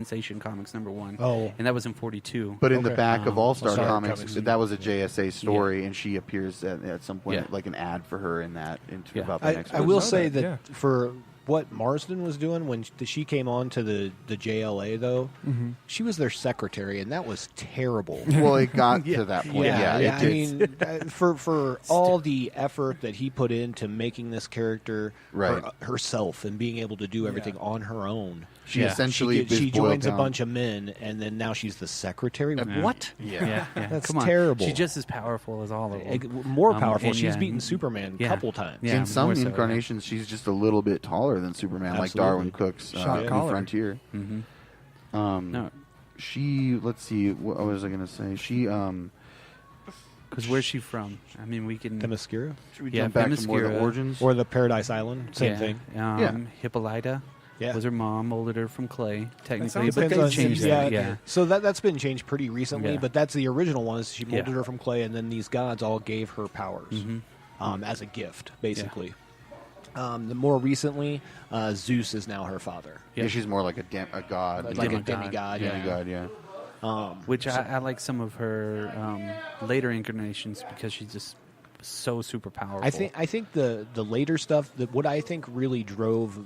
Sensation Comics #1. Oh. And that was in 42. But in the back of All Star All-Star Comics, Comics. that was a JSA story, and she appears at some point, like an ad for her in that. About the next. I will know say that, that for what Marsden was doing when she came on to the JLA, though, she was their secretary, and that was terrible. Well, it got to that point. Yeah, it I did. mean, for all the effort that he put into making this character herself and being able to do everything on her own. She essentially she joins a down. bunch of men, and then now she's the secretary. What? Yeah. That's Come on. terrible. She's just as powerful as all of them. More powerful. and She's beaten Superman a couple times. Yeah, in some more so, incarnations, she's just a little bit taller than Superman, like Darwin Cook's New Frontier. No. She, let's see, what was I going to say? She, because where's she from? I mean, we can... Themyscira? Should we jump back to more of the origins? Or the Paradise Island? Same thing. Hippolyta was her mom, molded her from clay, technically, But but they changed that. Yeah. So that's been changed pretty recently, but that's the original one. She molded Yeah. her from clay, and then these gods all gave her powers as a gift, basically. The more recently, Zeus is now her father. Yeah, she's more like a god. Like a demigod. Demigod, yeah. Which I like some of her later incarnations because she's just so super powerful. I think the later stuff, what I think really drove...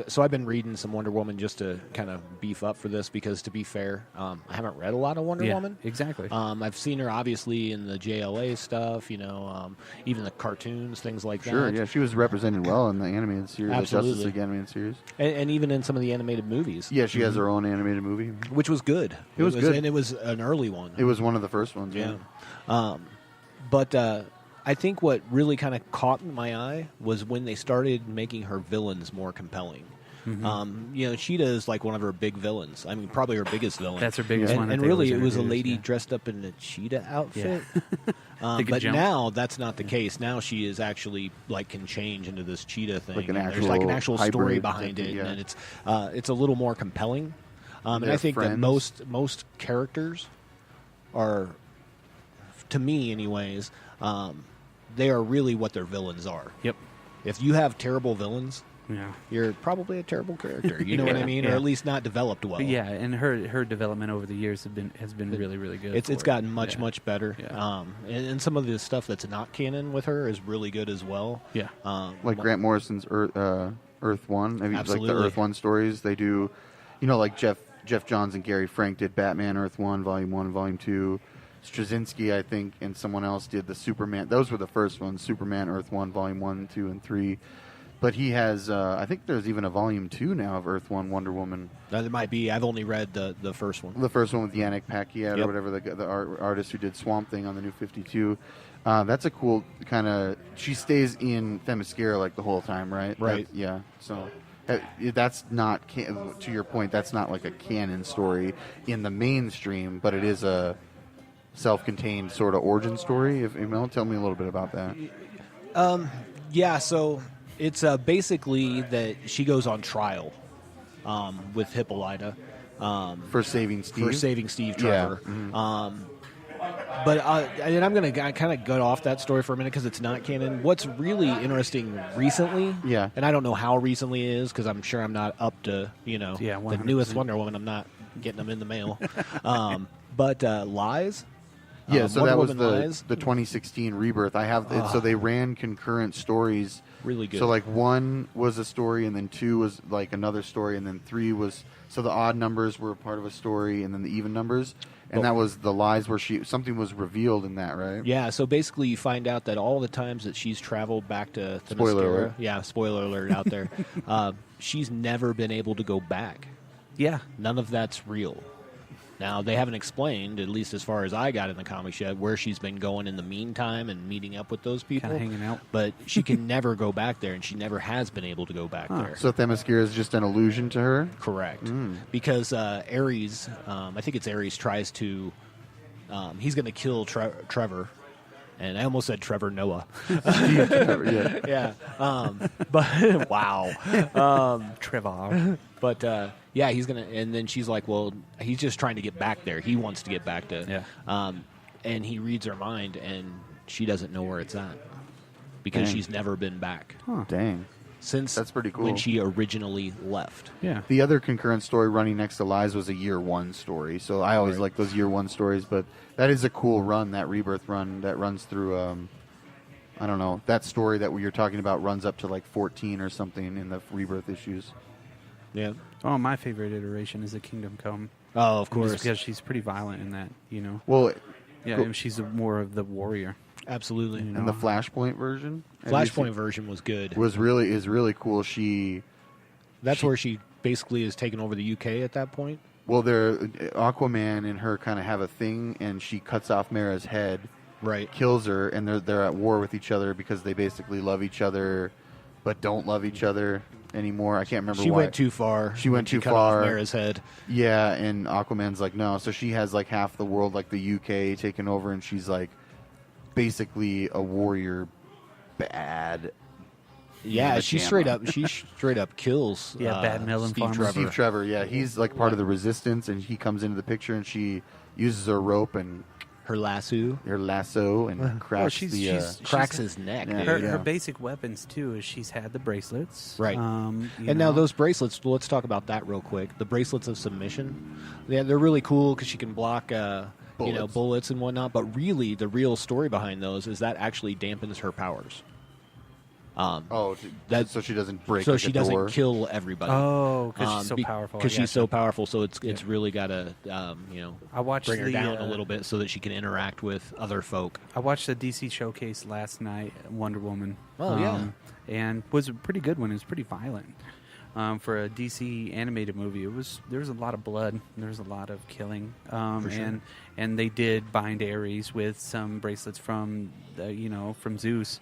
so I've been reading some Wonder Woman just to kind of beef up for this because, to be fair, I haven't read a lot of Wonder Woman. Exactly. I've seen her obviously in the JLA stuff, even the cartoons, things like that. Sure, yeah, she was represented well in the animated series, Absolutely. the Justice League animated series, and even in some of the animated movies. Yeah, she has her own animated movie, which was good. It was good, and it was an early one. It was one of the first ones. Yeah. But I think what really kind of caught my eye was when they started making her villains more compelling. Cheetah is like one of her big villains. I mean, probably her biggest villain. That's her biggest one. And really, it was a lady dressed up in a cheetah outfit. But now that's not the case. Now she is actually can change into this cheetah thing. Like there's an actual story behind it, and it's a little more compelling. And I think that most characters are, to me, anyways. They are really what their villains are. Yep. If you have terrible villains, you're probably a terrible character. You know what I mean? Or at least not developed well. Yeah, and her development over the years has been really, really good. It's gotten much better. Yeah. And some of the stuff that's not canon with her is really good as well. Yeah. Like Grant Morrison's Earth 1. I mean, like the Earth 1 stories. They do, like Jeff Johns and Gary Frank did Batman Earth 1, Volume 1 and Volume 2. Straczynski, I think, and someone else did the Superman. Those were the first ones, Superman Earth 1, Volume 1, 2, and 3. But he has, I think there's even a Volume 2 now of Earth 1 Wonder Woman. There might be. I've only read the first one. The first one with Yannick Paquette or whatever, the artist who did Swamp Thing on the New 52. That's a cool kind of... She stays in Themyscira like the whole time, right? Right. So... That's not, to your point, that's not like a canon story in the mainstream, but it is a self-contained sort of origin story. If tell me a little bit about that. So it's basically that she goes on trial with Hippolyta for saving Steve. Trevor. Yeah. But and I'm going to kind of gut off that story for a minute because it's not canon. What's really interesting recently, and I don't know how recently it is because I'm sure I'm not up to the newest Wonder Woman. I'm not getting them in the mail. But Lies. Yeah, so Wonder that was Woman the 2016 Rebirth. I have so they ran concurrent stories. Really good. So like 1 was a story, and then 2 was like another story, and then 3 was so the odd numbers were part of a story, and then the even numbers, and that was the Lies where something was revealed in that, right? Yeah. So basically, you find out that all the times that she's traveled back to Themyscira, spoiler alert. Yeah, spoiler alert out there. She's never been able to go back. Yeah, none of that's real. Now, they haven't explained, at least as far as I got in the comics yet, where she's been going in the meantime and meeting up with those people. Kind of hanging out. But she can never go back there, and she never has been able to go back there. So Themyscira is just an illusion to her? Correct. Because Ares, I think it's Ares, tries to... he's going to kill Trevor. And I almost said Trevor Noah. Yeah. But, wow. Trevor. But... he's gonna, and then she's like, "Well, he's just trying to get back there. He wants to get back to." Yeah. And he reads her mind, and she doesn't know where it's at because she's never been back. Huh. Dang. since that's pretty cool. When she originally left. Yeah. The other concurrent story running next to Lies was a year one story. So I always like those year one stories, but that is a cool run, that Rebirth run that runs through, I don't know, that story that you're talking about runs up to like 14 or something in the Rebirth issues. Yeah. Oh, my favorite iteration is the Kingdom Come. Oh, of course. Because she's pretty violent in that, Well, yeah, she's more of the warrior. Absolutely. And the Flashpoint version? Flashpoint version was good. Is really cool. That's where she basically is taking over the UK at that point. Well, Aquaman and her kind of have a thing, and she cuts off Mara's head, kills her, and they're at war with each other because they basically love each other, but don't love each other anymore. I can't remember why. She went too far. She went too cut far. Off Mara's head. Yeah, and Aquaman's like, no. So she has like half the world, like the UK, taken over, and she's like basically a warrior, bad. Yeah, she straight up kills. Yeah, bad melon farmer. Steve Trevor. Yeah, he's like part of the resistance, and he comes into the picture, and she uses her rope and her lasso, and cracks cracks his neck. Yeah, her basic weapons too is she's had the bracelets, right? Now those bracelets. Let's talk about that real quick. The bracelets of submission. Yeah, they're really cool because she can block. Bullets and whatnot. But really, the real story behind those is that actually dampens her powers. So she doesn't break. So she doesn't kill everybody. Oh, because she's so powerful. Because she's so powerful, so it's really got to bring her down a little bit so that she can interact with other folk. I watched the DC showcase last night, Wonder Woman. Oh yeah, and was a pretty good one. It was pretty violent. For a DC animated movie, there was a lot of blood. There was a lot of killing, sure. and they did bind Ares with some bracelets from from Zeus,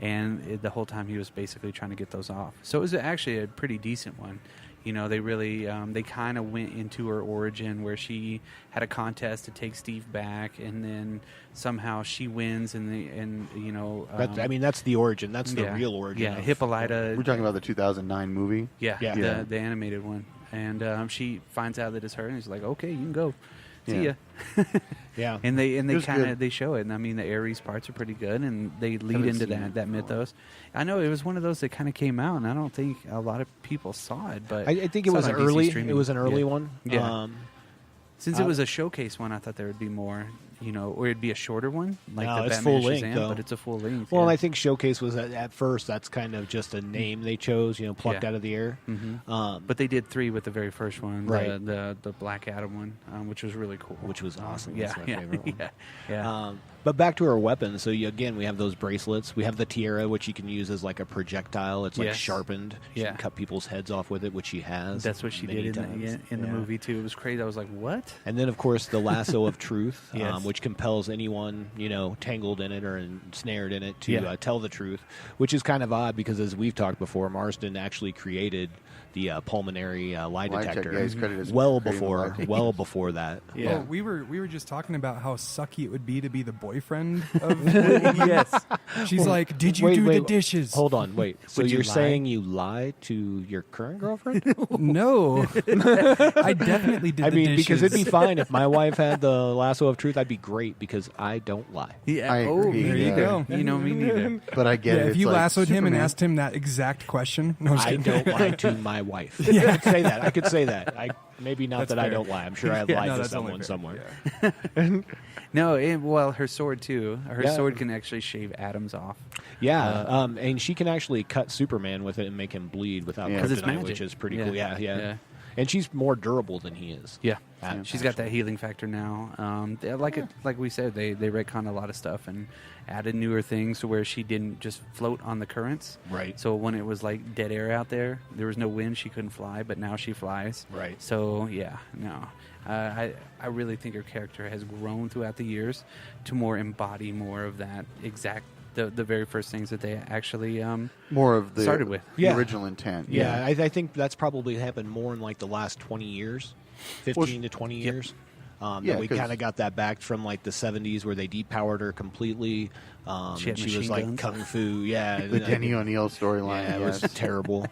and the whole time he was basically trying to get those off. So it was actually a pretty decent one. They really they kind of went into her origin where she had a contest to take Steve back, and then somehow she wins, that's the origin. That's the real origin. Yeah, Hippolyta. We're talking about the 2009 movie. Yeah. The animated one, and she finds out that it's her, and she's like, "Okay, you can go. See ya." Yeah, and they kind of they show it, and I mean the Ares parts are pretty good, and they lead into that mythos. I know it was one of those that kind of came out, and I don't think a lot of people saw it, but I think it was early. It was an early one. Yeah. Since it was a showcase one, I thought there would be more, or it'd be a shorter one, like the it's Batman full Shazam, length, though. but it's a full length. Well, and I think Showcase was at first. That's kind of just a name they chose, plucked out of the air. Mm-hmm. But they did 3 with the very first one, right? The Black Adam one, which was really cool, which was awesome. Yeah, That's my favorite one. Yeah. But back to our weapons. So again, we have those bracelets. We have the tiara, which you can use as like a projectile. It's like sharpened. You can cut people's heads off with it, which she has. That's what she did in the movie too. It was crazy. I was like, what? And then of course the lasso of truth, which compels anyone tangled in it or snared in it to tell the truth, which is kind of odd because as we've talked before, Marston actually created the pulmonary lie detector well before that. Yeah. Well, we were just talking about how sucky it would be to be the boyfriend of yes. She's like, did you do the dishes? Hold on, wait. So you're saying you lied to your current girlfriend? No. I definitely did the dishes. Because it'd be fine if my wife had the lasso of truth. I'd be great because I don't lie. Yeah. I agree. There you go. Me neither. But I get it. If you lassoed him and asked him that exact question. No, I don't lie to my wife. I could say that. Maybe not That's that fair. I don't lie. I'm sure I've lied to someone somewhere. Yeah. No, her sword too. Her sword can actually shave atoms off. Yeah, and she can actually cut Superman with it and make him bleed without kryptonite, which is pretty cool. Yeah. And she's more durable than he is. Yeah, she's got that healing factor now. Like we said, they retconned a lot of stuff and added newer things to where she didn't just float on the currents. Right. So when it was like dead air out there was no wind, she couldn't fly, but now she flies. Right. So I really think her character has grown throughout the years to embody more of that exact. The very first things that they actually more of the started with the original intent. Yeah, I think that's probably happened more in like the last 20 years, 15 to 20 years. We kind of got that back from like the 70s where they depowered her completely. She was like guns. Kung Fu. Yeah, the Denny O'Neil storyline. Yeah, it was terrible.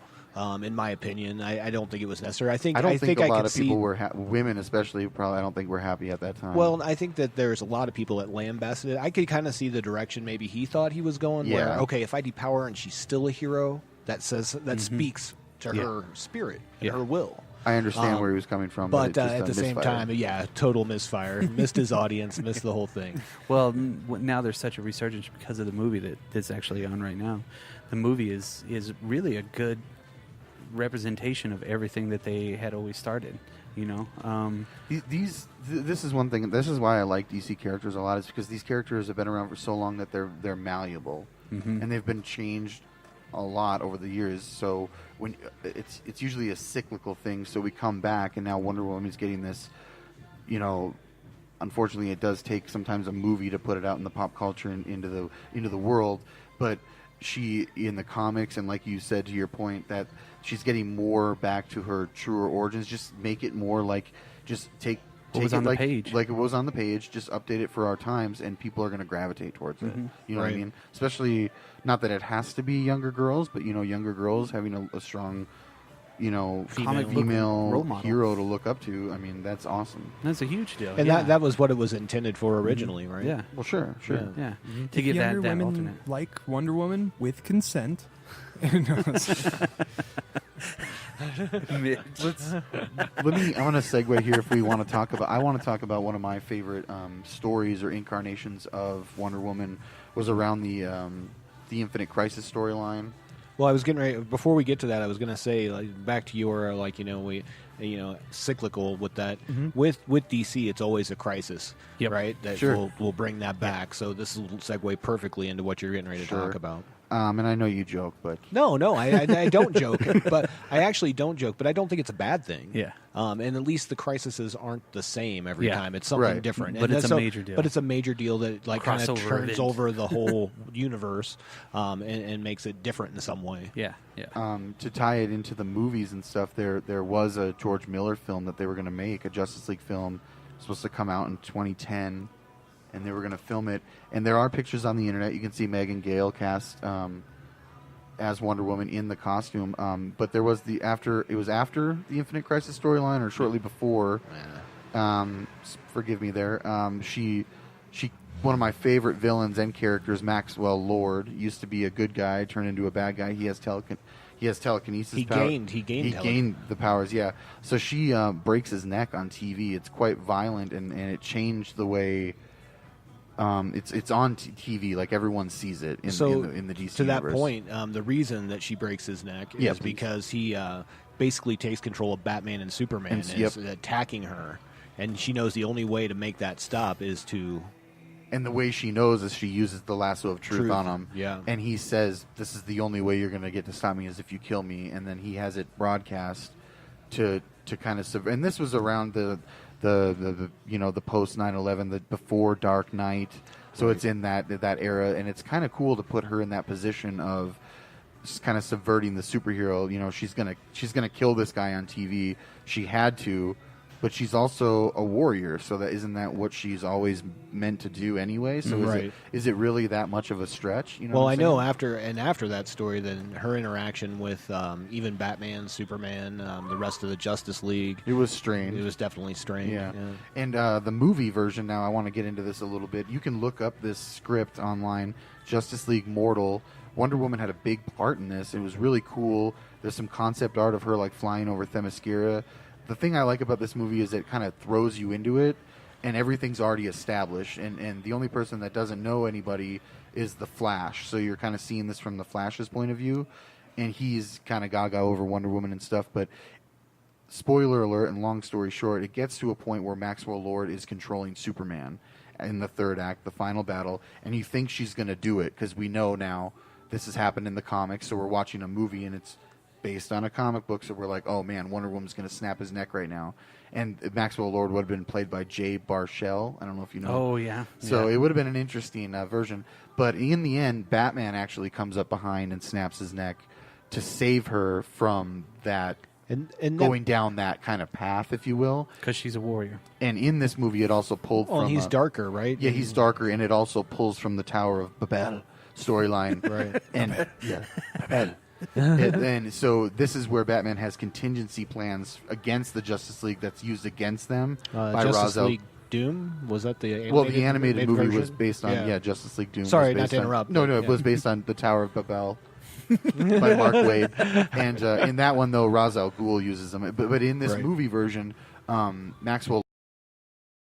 In my opinion, I don't think it was necessary. I think a lot of people were women, especially. Probably, I don't think were happy at that time. Well, I think that there's a lot of people that lambasted it. I could kind of see the direction maybe he thought he was going. Where if I depower her and she's still a hero, that speaks to her spirit and her will. I understand where he was coming from, but at the same time, total misfire. Missed his audience, missed the whole thing. Well, now there's such a resurgence because of the movie that's actually on right now. The movie is really a good representation of everything that they had always started. This is one thing. This is why I like DC characters a lot. Is because these characters have been around for so long that they're malleable, and they've been changed a lot over the years. So when it's usually a cyclical thing. So we come back, and now Wonder Woman is getting this. Unfortunately, it does take sometimes a movie to put it out in the pop culture and into the world. But she in the comics, and like you said to your point, that she's getting more back to her truer origins. Just make it more like take what was on the page. Like it was on the page, just update it for our times, and people are going to gravitate towards it. You know what I mean? Especially, not that it has to be younger girls, but younger girls having a strong, female role model. hero to look up to. I mean, that's awesome. That's a huge deal. And that was what it was intended for originally, right? Yeah. Well, sure. Yeah. To If give younger that women alternate. like Wonder Woman with consent. I want to segue here if we want to talk about. I want to talk about one of my favorite stories or incarnations of Wonder Woman was around the Infinite Crisis storyline. Well, I was getting ready before we get to that. I was going to say, back to your cyclical with that. With DC, it's always a crisis, right? That will bring that back. So this will segue perfectly into what you're getting ready to talk about. And I know you joke, but no, I don't joke. But I actually don't joke. But I don't think it's a bad thing. Yeah. And at least the crises aren't the same every time. It's something different. But it's a major deal. But it's a major deal that kind of turns event. over the whole universe and makes it different in some way. Yeah. To tie it into the movies and stuff, there was a George Miller film that they were going to make, a Justice League film, supposed to come out in 2010. And they were going to film it. And there are pictures on the internet. You can see Megan Gale cast as Wonder Woman in the costume. But there was after the Infinite Crisis storyline or shortly before. Forgive me there. She one of my favorite villains and characters, Maxwell Lord, used to be a good guy, turned into a bad guy. He has telekinesis. He gained the powers. Yeah. So she breaks his neck on TV. It's quite violent, and it changed the way. It's on TV, like everyone sees it in the DC to that universe. point, the reason that she breaks his neck is because he basically takes control of Batman and Superman and is attacking her, and she knows the only way to make that stop is to. And the way she knows is she uses the lasso of truth on him. Yeah. And he says, "This is the only way you're going to get to stop me is if you kill me." And then he has it broadcast to kind of and this was around the post 9/11, the before Dark Knight, so it's in that era, and it's kind of cool to put her in that position of just kind of subverting the superhero. She's gonna kill this guy on TV. She had to, but she's also a warrior. So isn't that what she's always meant to do anyway? So is it really that much of a stretch? Well, I know after that story, then her interaction with even Batman, Superman, the rest of the Justice League, it was strange. It was definitely strange. Yeah. And the movie version. Now, I want to get into this a little bit. You can look up this script online, Justice League Mortal. Wonder Woman had a big part in this. It was really cool. There's some concept art of her flying over Themyscira. The thing I like about this movie is it kind of throws you into it, and everything's already established, and the only person that doesn't know anybody is the Flash. So you're kind of seeing this from the Flash's point of view, and he's kind of gaga over Wonder Woman and stuff. But spoiler alert, and long story short, it gets to a point where Maxwell Lord is controlling Superman in the third act, the final battle, and you think she's going to do it because we know now this has happened in the comics, so we're watching a movie, and it's based on a comic book, so we're like, oh man, Wonder Woman's going to snap his neck right now. And Maxwell Lord would have been played by Jay Baruchel. I don't know if you know. Oh, yeah. So it would have been an interesting version. But in the end, Batman actually comes up behind and snaps his neck to save her from that, and going down that kind of path, if you will. Because she's a warrior. And in this movie, it also pulled from... he's darker, right? Yeah, he's darker, and it also pulls from the Tower of Babel storyline. Right. And, Babel. And so this is where Batman has contingency plans against the Justice League that's used against them by Justice Ra's League Doom? Was that the animated? Well, the animated movie version? was based on Justice League Doom. Sorry, was based not to interrupt. No, it was based on the Tower of Babel. by Mark Waid. And in that one, though, Ra's al Ghul uses them. But in this movie version, Maxwell